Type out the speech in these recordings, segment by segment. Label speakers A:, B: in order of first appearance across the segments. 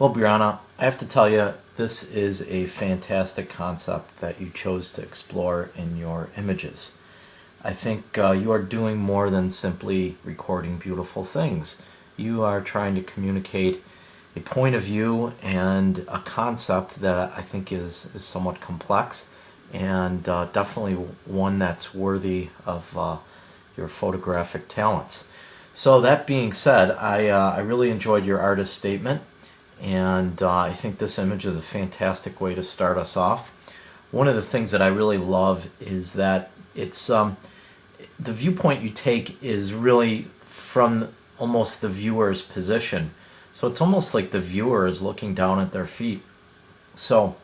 A: Well, Brianna, I have to tell you, this is a fantastic concept that you chose to explore in your images. I think you are doing more than simply recording beautiful things. You are trying to communicate a point of view and a concept that I think is somewhat complex and definitely one that's worthy of your photographic talents. So that being said, I really enjoyed your artist statement, and I think this image is a fantastic way to start us off. One of the things that I really love is that it's the viewpoint you take is really from almost the viewer's position. So it's almost like the viewer is looking down at their feet. So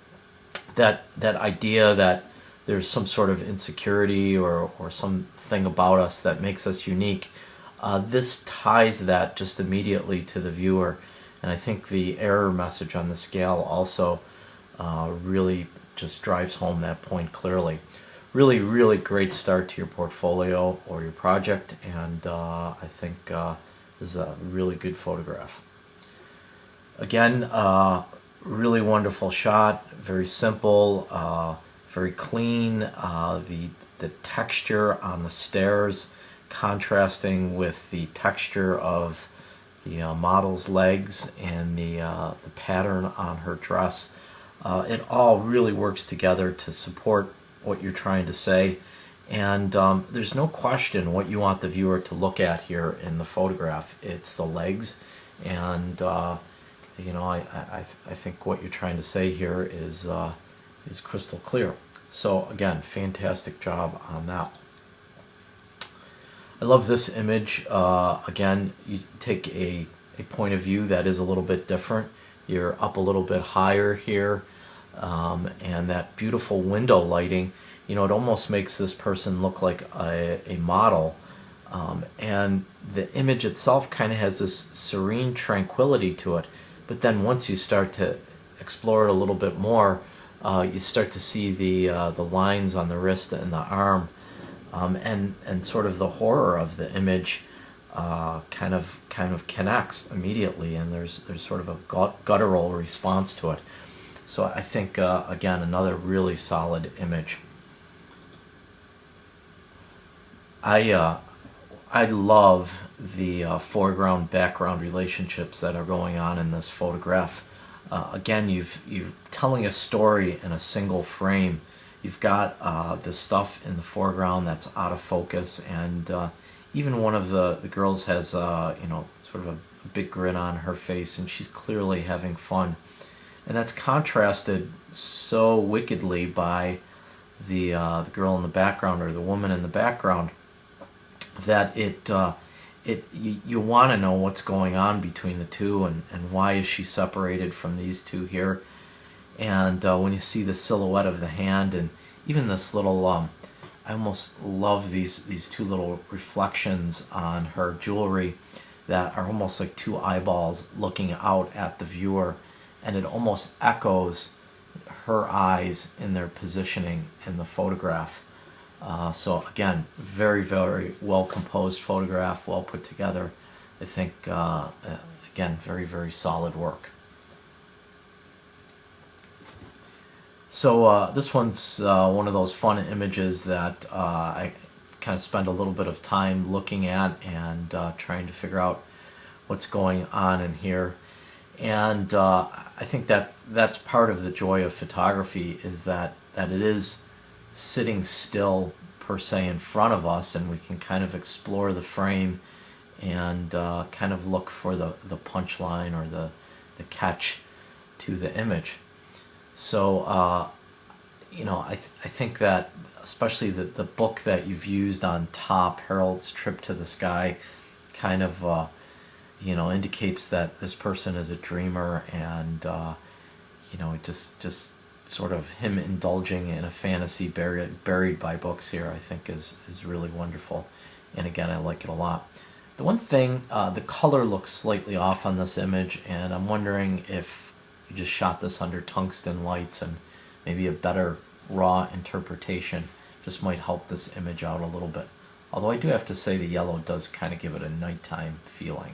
A: that idea that there's some sort of insecurity or something about us that makes us unique, this ties that just immediately to the viewer. And I think the error message on the scale also really just drives home that point clearly. Really, really great start to your portfolio or your project, and I think this is a really good photograph. Again, really wonderful shot, very simple, very clean. The texture on the stairs contrasting with the texture of the model's legs and the pattern on her dress. It all really works together to support what you're trying to say, and there's no question what you want the viewer to look at here in the photograph. It's the legs, and I think what you're trying to say here is crystal clear. So again, fantastic job on that. I love this image. Again, you take a point of view that is a little bit different. You're up a little bit higher here, and that beautiful window lighting, it almost makes this person look like a model. And the image itself kind of has this serene tranquility to it. But then once you start to explore it a little bit more, you start to see the lines on the wrist and the arm, and sort of the horror of the image kind of connects immediately, and there's sort of a guttural response to it. So I think again, another really solid image. I love the foreground background relationships that are going on in this photograph. Again, you're telling a story in a single frame. You've got the stuff in the foreground that's out of focus, and even one of the girls has sort of a big grin on her face, and she's clearly having fun. And that's contrasted so wickedly by the girl in the background, or the woman in the background, that you want to know what's going on between the two, and why is she separated from these two here. And when you see the silhouette of the hand, and even this little I almost love these two little reflections on her jewelry that are almost like two eyeballs looking out at the viewer, and it almost echoes her eyes in their positioning in the photograph. So again, very, very well composed photograph, well put together. I think again, very, very solid work. So this one's one of those fun images that I kind of spend a little bit of time looking at and trying to figure out what's going on in here. And I think that's part of the joy of photography, is that it is sitting still per se in front of us, and we can kind of explore the frame and kind of look for the punchline or the catch to the image. So I think that especially the book that you've used on top, Harold's Trip to the Sky, kind of indicates that this person is a dreamer, and just sort of him indulging in a fantasy buried by books here, I think is really wonderful. And again, I like it a lot. The one thing, the color looks slightly off on this image, and I'm wondering if you just shot this under tungsten lights, and maybe a better raw interpretation just might help this image out a little bit. Although I do have to say the yellow does kind of give it a nighttime feeling.